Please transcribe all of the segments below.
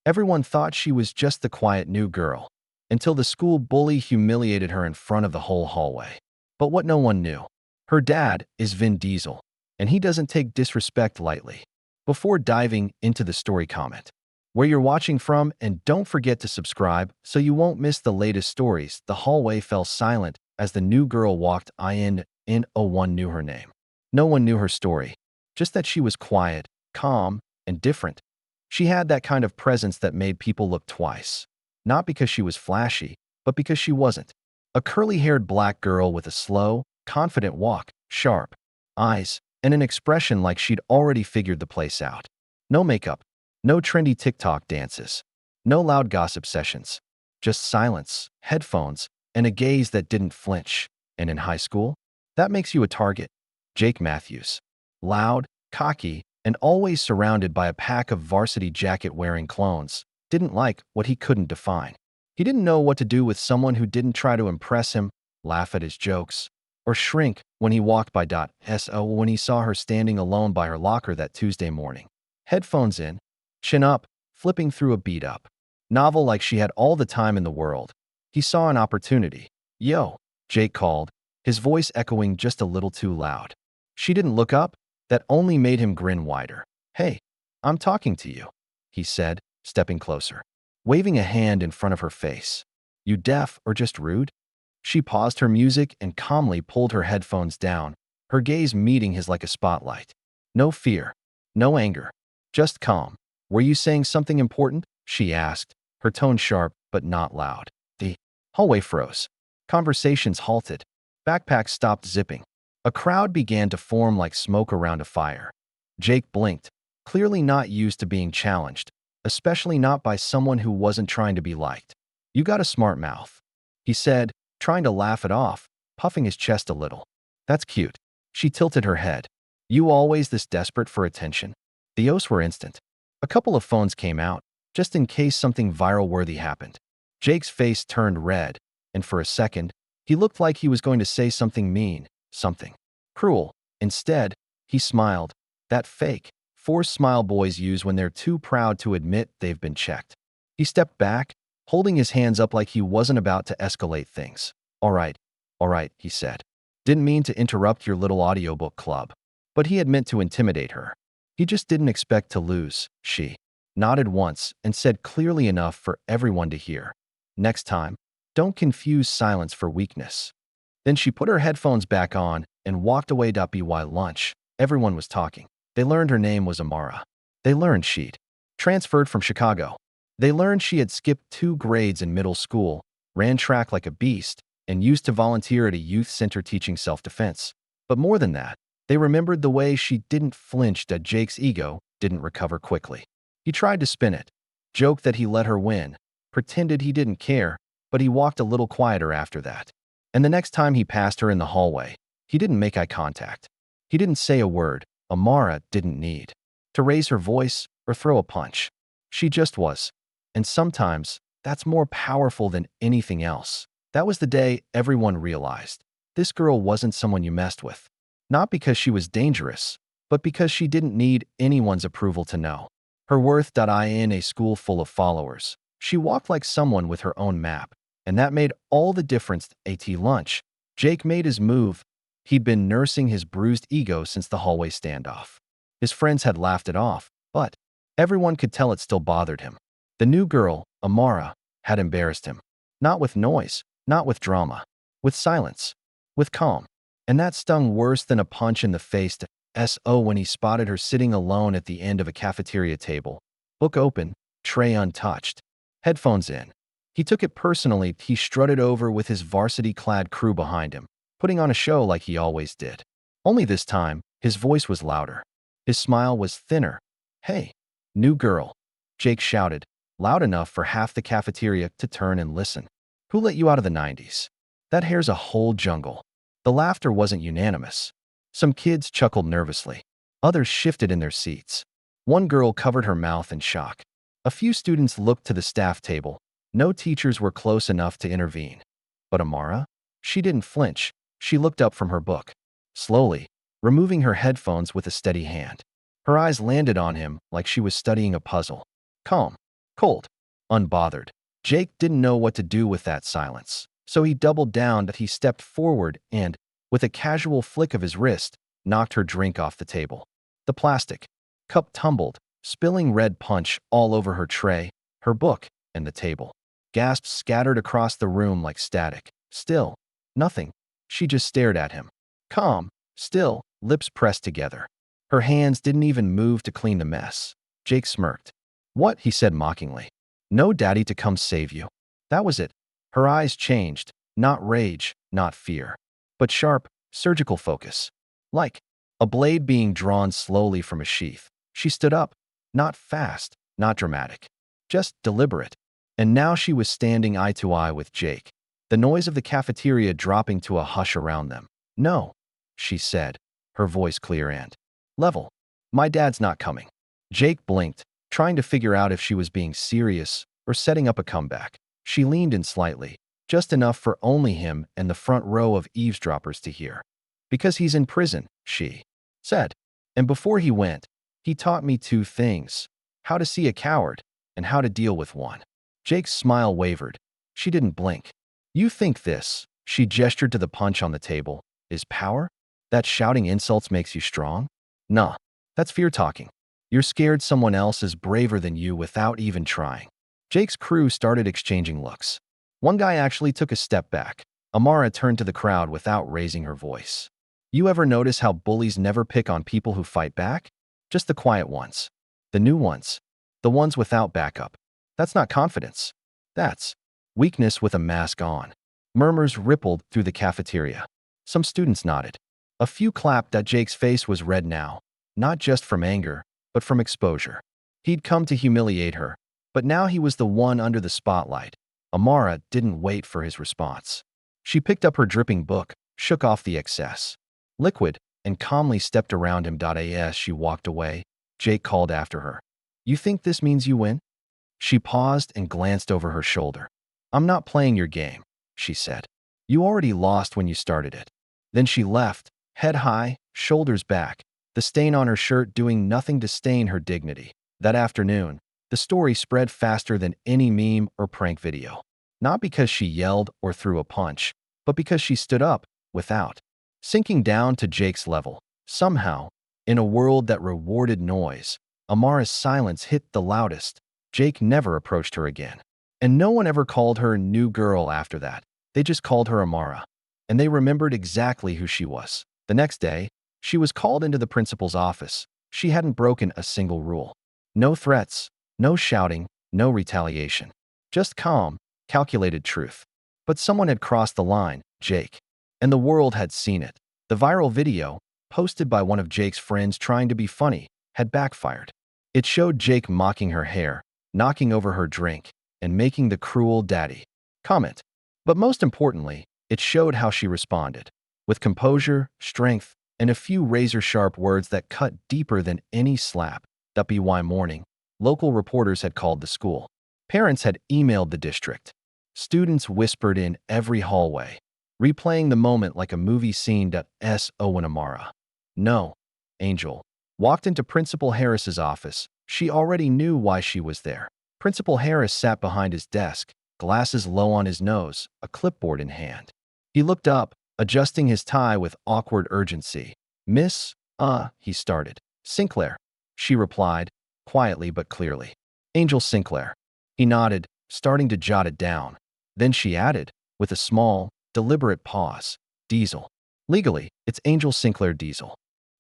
Everyone thought she was just the quiet new girl, until the school bully humiliated her in front of the whole hallway. But what no one knew, her dad is Vin Diesel, and he doesn't take disrespect lightly. Before diving into the story, comment where you're watching from, and don't forget to subscribe so you won't miss the latest stories. The hallway fell silent as the new girl walked in. No one knew her name. No one knew her story, just that she was quiet, calm, and different. She had that kind of presence that made people look twice. Not because she was flashy, but because she wasn't. A curly-haired black girl with a slow, confident walk, sharp eyes, and an expression like she'd already figured the place out. No makeup, no trendy TikTok dances, no loud gossip sessions. Just silence, headphones, and a gaze that didn't flinch. And in high school, that makes you a target. Jake Matthews. Loud, cocky, and always surrounded by a pack of varsity jacket-wearing clones, didn't like what he couldn't define. He didn't know what to do with someone who didn't try to impress him, laugh at his jokes, or shrink when he walked by. So when he saw her standing alone by her locker that Tuesday morning, headphones in, chin up, flipping through a beat-up novel like she had all the time in the world, he saw an opportunity. "Yo," Jake called, his voice echoing just a little too loud. She didn't look up. That only made him grin wider. "Hey, I'm talking to you," he said, stepping closer, waving a hand in front of her face. "You deaf or just rude?" She paused her music and calmly pulled her headphones down, her gaze meeting his like a spotlight. No fear, no anger, just calm. "Were you saying something important?" she asked, her tone sharp but not loud. The hallway froze. Conversations halted. Backpacks stopped zipping. A crowd began to form like smoke around a fire. Jake blinked, clearly not used to being challenged, especially not by someone who wasn't trying to be liked. "You got a smart mouth," he said, trying to laugh it off, puffing his chest a little. "That's cute." She tilted her head. "You always this desperate for attention?" The o's were instant. A couple of phones came out, just in case something viral-worthy happened. Jake's face turned red, and for a second, he looked like he was going to say something mean, something cruel. Instead, he smiled, that fake, forced smile boys use when they're too proud to admit they've been checked. He stepped back, holding his hands up like he wasn't about to escalate things. All right, he said. Didn't mean to interrupt your little audiobook club. But he had meant to intimidate her. He just didn't expect to lose. She nodded once and said clearly enough for everyone to hear, "Next time, don't confuse silence for weakness." Then she put her headphones back on and walked away. While lunch, everyone was talking. They learned her name was Amara. They learned she'd transferred from Chicago. They learned she had skipped 2 grades in middle school, ran track like a beast, and used to volunteer at a youth center teaching self-defense. But more than that, they remembered the way she didn't flinch. Jake's ego didn't recover quickly. He tried to spin it, joked that he let her win, pretended he didn't care, but he walked a little quieter after that. And the next time he passed her in the hallway, he didn't make eye contact. He didn't say a word. Amara didn't need to raise her voice or throw a punch. She just was. And sometimes, that's more powerful than anything else. That was the day everyone realized this girl wasn't someone you messed with. Not because she was dangerous, but because she didn't need anyone's approval to know her worth. In a school full of followers, she walked like someone with her own map, and that made all the difference. At lunch, Jake made his move. He'd been nursing his bruised ego since the hallway standoff. His friends had laughed it off, but everyone could tell it still bothered him. The new girl, Amara, had embarrassed him. Not with noise, not with drama, with silence, with calm. And that stung worse than a punch in the face. When he spotted her sitting alone at the end of a cafeteria table, book open, tray untouched, headphones in. He took it personally. He strutted over with his varsity-clad crew behind him, putting on a show like he always did. Only this time, his voice was louder. His smile was thinner. "Hey, new girl," Jake shouted, loud enough for half the cafeteria to turn and listen. "Who let you out of the 90s? That hair's a whole jungle." The laughter wasn't unanimous. Some kids chuckled nervously. Others shifted in their seats. One girl covered her mouth in shock. A few students looked to the staff table. No teachers were close enough to intervene. But Amara? She didn't flinch. She looked up from her book, slowly, removing her headphones with a steady hand. Her eyes landed on him like she was studying a puzzle. Calm, Cold. Unbothered. Jake didn't know what to do with that silence, so he doubled down that he stepped forward and, with a casual flick of his wrist, knocked her drink off the table. The plastic cup tumbled, spilling red punch all over her tray, her book, and the table. Gasps scattered across the room like static. Still, nothing. She just stared at him. Calm, still, lips pressed together. Her hands didn't even move to clean the mess. Jake smirked. What? He said mockingly. No daddy to come save you. That was it. Her eyes changed, not rage, not fear, but sharp, surgical focus. Like a blade being drawn slowly from a sheath. She stood up, not fast, not dramatic, just deliberate. And now she was standing eye to eye with Jake, the noise of the cafeteria dropping to a hush around them. No, she said, her voice clear and level. My dad's not coming. Jake blinked, trying to figure out if she was being serious or setting up a comeback. She leaned in slightly, just enough for only him and the front row of eavesdroppers to hear. Because he's in prison, she said. And before he went, he taught me two things: how to see a coward and how to deal with one. Jake's smile wavered. She didn't blink. You think this, she gestured to the punch on the table, is power? That shouting insults makes you strong? Nah, that's fear talking. You're scared someone else is braver than you without even trying. Jake's crew started exchanging looks. One guy actually took a step back. Amara turned to the crowd without raising her voice. You ever notice how bullies never pick on people who fight back? Just the quiet ones. The new ones. The ones without backup. That's not confidence. That's weakness with a mask on. Murmurs rippled through the cafeteria. Some students nodded. A few clapped that Jake's face was red now, not just from anger, but from exposure. He'd come to humiliate her, but now he was the one under the spotlight. Amara didn't wait for his response. She picked up her dripping book, shook off the excess liquid, and calmly stepped around him. As she walked away, Jake called after her. You think this means you win? She paused and glanced over her shoulder. I'm not playing your game, she said. You already lost when you started it. Then she left, head high, shoulders back, the stain on her shirt doing nothing to stain her dignity. That afternoon, the story spread faster than any meme or prank video. Not because she yelled or threw a punch, but because she stood up, without sinking down to Jake's level. Somehow, in a world that rewarded noise, Amara's silence hit the loudest. Jake never approached her again. And no one ever called her new girl after that. They just called her Amara. And they remembered exactly who she was. The next day, she was called into the principal's office. She hadn't broken a single rule. No threats, no shouting, no retaliation. Just calm, calculated truth. But someone had crossed the line, Jake. And the world had seen it. The viral video, posted by one of Jake's friends trying to be funny, had backfired. It showed Jake mocking her hair, knocking over her drink, and making the cruel daddy comment. But most importantly, it showed how she responded. With composure, strength, and a few razor-sharp words that cut deeper than any slap. By morning, local reporters had called the school. Parents had emailed the district. Students whispered in every hallway, replaying the moment like a movie scene. When Amara, no, Angel, walked into Principal Harris's office, she already knew why she was there. Principal Harris sat behind his desk, glasses low on his nose, a clipboard in hand. He looked up, adjusting his tie with awkward urgency. Miss, he started. Sinclair, she replied, quietly but clearly. Angel Sinclair. He nodded, starting to jot it down. Then she added, with a small, deliberate pause, Diesel. Legally, it's Angel Sinclair Diesel.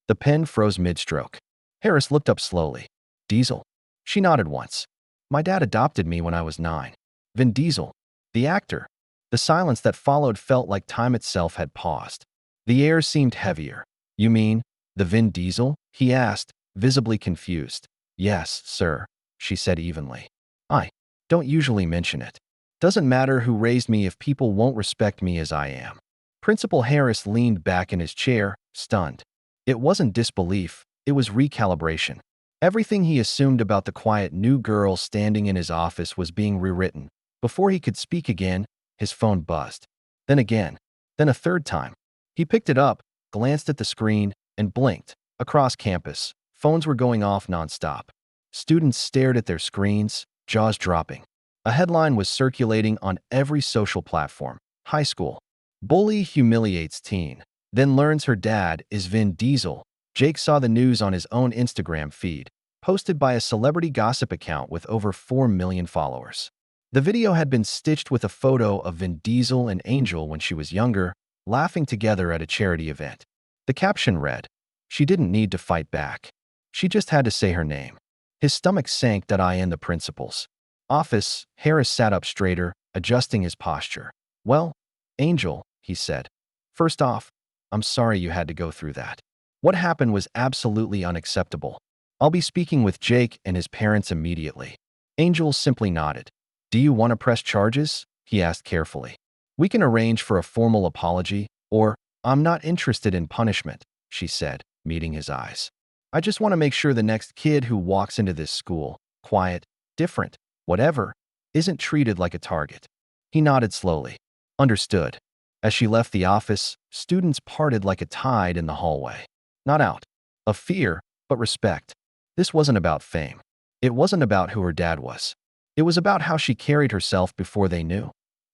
The pen froze mid-stroke. Harris looked up slowly. Diesel? She nodded once. My dad adopted me when I was 9. Vin Diesel, the actor. The silence that followed felt like time itself had paused. The air seemed heavier. You mean, the Vin Diesel? He asked, visibly confused. Yes, sir, she said evenly. I don't usually mention it. Doesn't matter who raised me if people won't respect me as I am. Principal Harris leaned back in his chair, stunned. It wasn't disbelief, it was recalibration. Everything he assumed about the quiet new girl standing in his office was being rewritten. Before he could speak again, his phone buzzed. Then again. Then a third time. He picked it up, glanced at the screen, and blinked. Across campus, phones were going off nonstop. Students stared at their screens, jaws dropping. A headline was circulating on every social platform. High school. Bully humiliates teen, then learns her dad is Vin Diesel. Jake saw the news on his own Instagram feed, posted by a celebrity gossip account with over 4 million followers. The video had been stitched with a photo of Vin Diesel and Angel when she was younger, laughing together at a charity event. The caption read, "She didn't need to fight back. She just had to say her name." His stomach sank that I and the principal's office. Harris sat up straighter, adjusting his posture. "Well, Angel," he said. "First off, I'm sorry you had to go through that. What happened was absolutely unacceptable. I'll be speaking with Jake and his parents immediately." Angel simply nodded. "Do you want to press charges?" he asked carefully. "We can arrange for a formal apology, or I'm not interested in punishment," she said, meeting his eyes. "I just want to make sure the next kid who walks into this school, quiet, different, whatever, isn't treated like a target." He nodded slowly. "Understood." As she left the office, students parted like a tide in the hallway. Not out of fear, but respect. This wasn't about fame. It wasn't about who her dad was. It was about how she carried herself before they knew.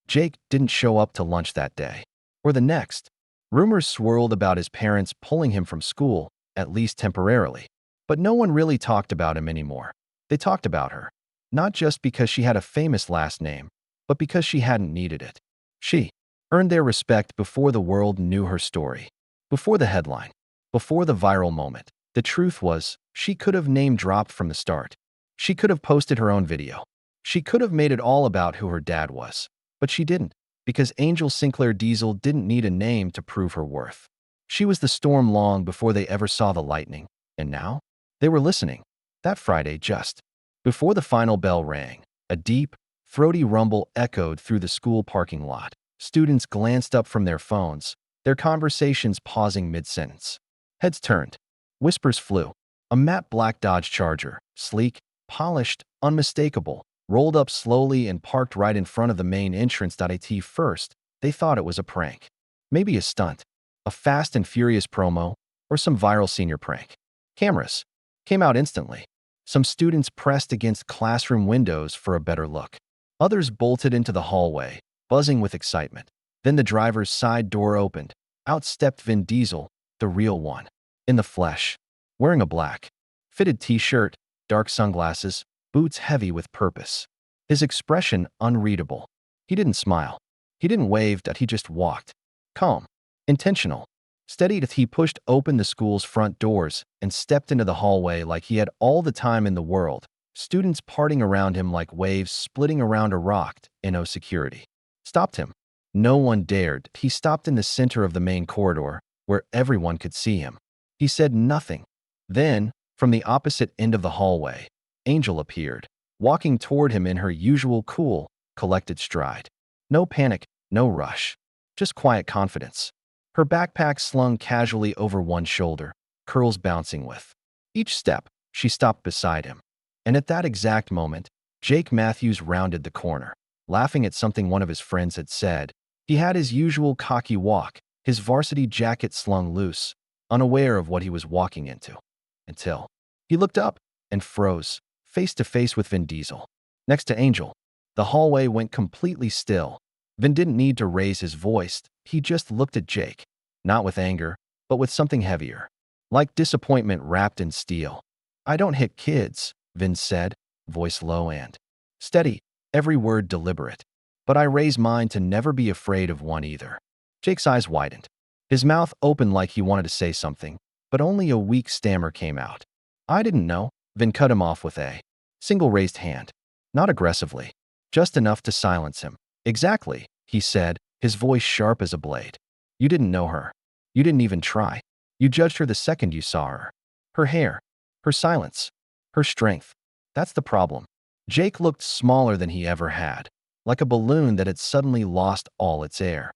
Jake didn't show up to lunch that day, or the next. Rumors swirled about his parents pulling him from school, at least temporarily. But no one really talked about him anymore. They talked about her, not just because she had a famous last name, but because she hadn't needed it. She earned their respect before the world knew her story, before the headline, before the viral moment. The truth was, she could have name-dropped from the start. She could have posted her own video. She could have made it all about who her dad was. But she didn't, because Angel Sinclair Diesel didn't need a name to prove her worth. She was the storm long before they ever saw the lightning, and now they were listening. That Friday, just before the final bell rang, a deep, throaty rumble echoed through the school parking lot. Students glanced up from their phones, their conversations pausing mid-sentence. Heads turned. Whispers flew. A matte black Dodge Charger, sleek, polished, unmistakable, rolled up slowly and parked right in front of the main entrance. At first, they thought it was a prank. Maybe a stunt, a Fast and Furious promo, or some viral senior prank. Cameras came out instantly. Some students pressed against classroom windows for a better look. Others bolted into the hallway, buzzing with excitement. Then the driver's side door opened. Out stepped Vin Diesel, the real one, in the flesh, wearing a black, fitted t-shirt, dark sunglasses, boots heavy with purpose. His expression unreadable. He didn't smile. He didn't wave. He just walked. Calm, intentional, steady. He pushed open the school's front doors and stepped into the hallway like he had all the time in the world. Students parting around him like waves splitting around a rock. No security stopped him. No one dared. He stopped in the center of the main corridor, where everyone could see him. He said nothing. Then, from the opposite end of the hallway, Angel appeared, walking toward him in her usual cool, collected stride. No panic, no rush, just quiet confidence. Her backpack slung casually over one shoulder, curls bouncing with each step. She stopped beside him. And at that exact moment, Jake Matthews rounded the corner, laughing at something one of his friends had said. He had his usual cocky walk, his varsity jacket slung loose, unaware of what he was walking into. Until he looked up and froze, face to face with Vin Diesel. Next to Angel, the hallway went completely still. Vin didn't need to raise his voice. He just looked at Jake, not with anger, but with something heavier, like disappointment wrapped in steel. "I don't hit kids," Vin said, voice low and steady, every word deliberate. "But I raise mine to never be afraid of one either." Jake's eyes widened. His mouth opened like he wanted to say something, but only a weak stammer came out. "I didn't know." Vin cut him off with a single raised hand. Not aggressively, just enough to silence him. "Exactly," he said, his voice sharp as a blade. "You didn't know her. You didn't even try. You judged her the second you saw her. Her hair, her silence, her strength. That's the problem." Jake looked smaller than he ever had, like a balloon that had suddenly lost all its air.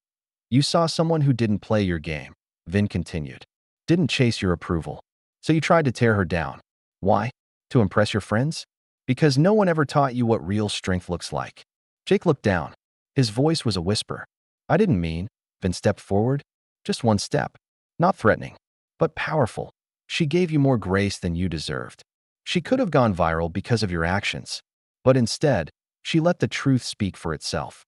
"You saw someone who didn't play your game," Vin continued. "Didn't chase your approval. So you tried to tear her down. Why? To impress your friends? Because no one ever taught you what real strength looks like." Jake looked down. His voice was a whisper. "I didn't mean." Vin stepped forward. Just one step. Not threatening, but powerful. "She gave you more grace than you deserved. She could have gone viral because of your actions. But instead, she let the truth speak for itself.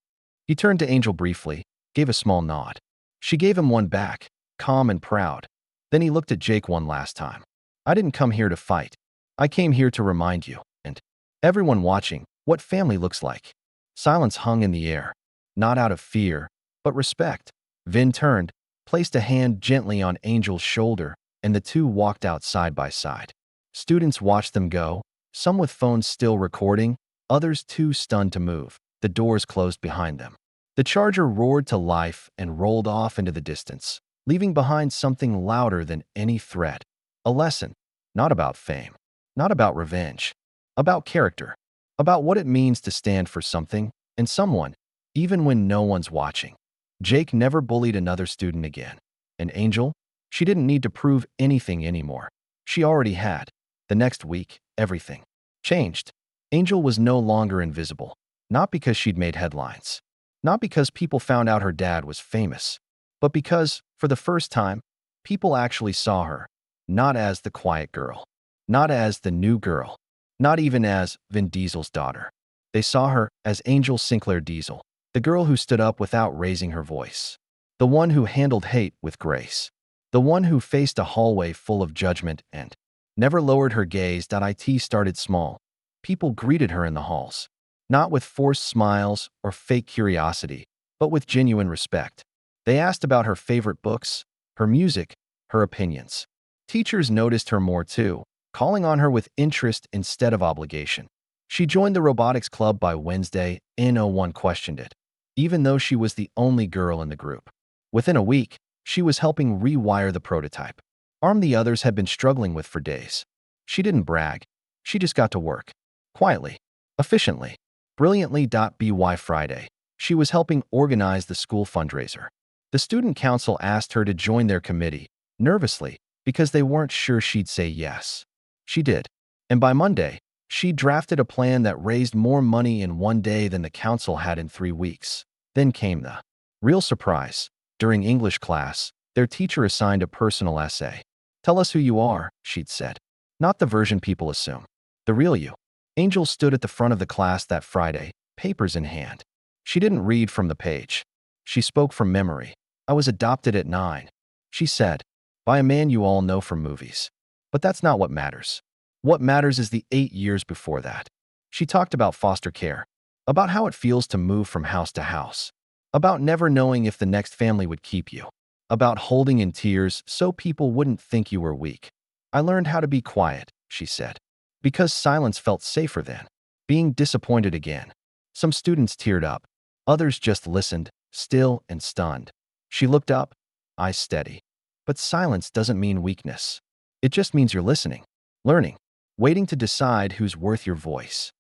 He turned to Angel briefly, gave a small nod. She gave him one back, calm and proud. Then he looked at Jake one last time. I didn't come here to fight. I came here to remind you, and everyone watching, what family looks like. Silence hung in the air, not out of fear, but respect. Vin turned, placed a hand gently on Angel's shoulder, and the two walked out side by side. Students watched them go, some with phones still recording, others too stunned to move. The doors closed behind them. The charger roared to life and rolled off into the distance, leaving behind something louder than any threat. A lesson, not about fame, not about revenge, about character, about what it means to stand for something and someone, even when no one's watching. Jake never bullied another student again. And Angel, she didn't need to prove anything anymore. She already had. The next week, everything changed. Angel was no longer invisible, not because she'd made headlines, not because people found out her dad was famous, but because, for the first time, people actually saw her, not as the quiet girl, not as the new girl, not even as Vin Diesel's daughter. They saw her as Angel Sinclair Diesel, the girl who stood up without raising her voice, the one who handled hate with grace, the one who faced a hallway full of judgment and never lowered her gaze. It started small. People greeted her in the halls, not with forced smiles or fake curiosity, but with genuine respect. They asked about her favorite books, her music, her opinions. Teachers noticed her more too, calling on her with interest instead of obligation. She joined the robotics club by Wednesday, and no one questioned it, even though she was the only girl in the group. Within a week, she was helping rewire the prototype, arm the others had been struggling with for days. She didn't brag. She just got to work. Quietly. Efficiently. Brilliantly. By Friday, she was helping organize the school fundraiser. The student council asked her to join their committee, nervously, because they weren't sure she'd say yes. She did. And by Monday, she drafted a plan that raised more money in one day than the council had in 3 weeks. Then came the real surprise. During English class, their teacher assigned a personal essay. Tell us who you are, she'd said. Not the version people assume. The real you. Angel stood at the front of the class that Friday, papers in hand. She didn't read from the page. She spoke from memory. I was adopted at 9, she said, by a man you all know from movies. But that's not what matters. What matters is the 8 years before that. She talked about foster care, about how it feels to move from house to house, about never knowing if the next family would keep you, about holding in tears so people wouldn't think you were weak. I learned how to be quiet, she said, because silence felt safer than being disappointed again. Some students teared up. Others just listened, still and stunned. She looked up, eyes steady. But silence doesn't mean weakness. It just means you're listening, learning, waiting to decide who's worth your voice.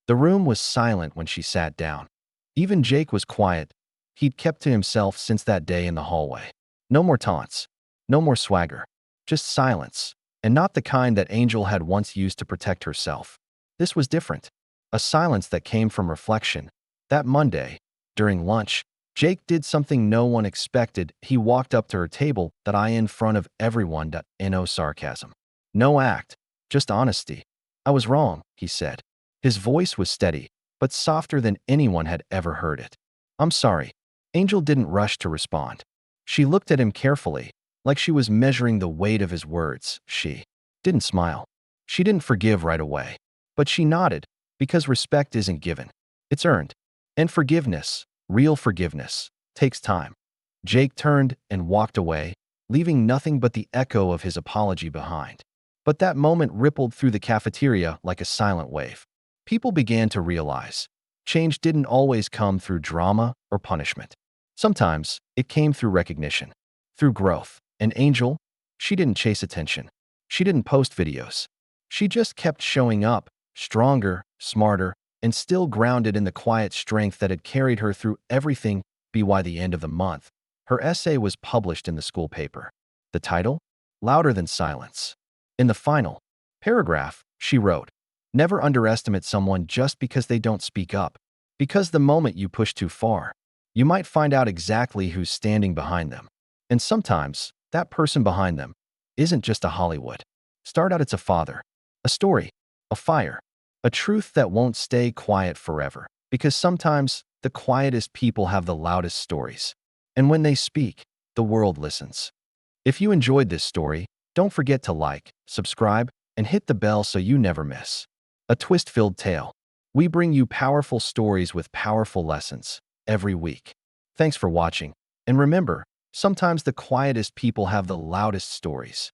The room was silent when she sat down. Even Jake was quiet. He'd kept to himself since that day in the hallway. No more taunts, no more swagger, just silence, and not the kind that Angel had once used to protect herself. This was different, a silence that came from reflection. That Monday, during lunch, Jake did something no one expected. He walked up to her table in front of everyone. No sarcasm. No act, just honesty. I was wrong, he said. His voice was steady, but softer than anyone had ever heard it. I'm sorry. Angel didn't rush to respond. She looked at him carefully, like she was measuring the weight of his words. She didn't smile. She didn't forgive right away. But she nodded, because respect isn't given. It's earned. And forgiveness, real forgiveness, takes time. Jake turned and walked away, leaving nothing but the echo of his apology behind. But that moment rippled through the cafeteria like a silent wave. People began to realize change didn't always come through drama or punishment. Sometimes it came through recognition, through growth. And Angel, she didn't chase attention. She didn't post videos. She just kept showing up, stronger, smarter, and still grounded in the quiet strength that had carried her through everything. By the end of the month, her essay was published in the school paper. The title? Louder Than Silence. In the final paragraph, she wrote, never underestimate someone just because they don't speak up, because the moment you push too far, you might find out exactly who's standing behind them. And sometimes, that person behind them isn't just a Hollywood. Start out, it's a father, a story, a fire, A truth that won't stay quiet forever, because sometimes the quietest people have the loudest stories. And when they speak, the world listens. If you enjoyed this story, don't forget to like, subscribe, and hit the bell so you never miss a twist-filled tale. We bring you powerful stories with powerful lessons every week. Thanks for watching. And remember, sometimes the quietest people have the loudest stories.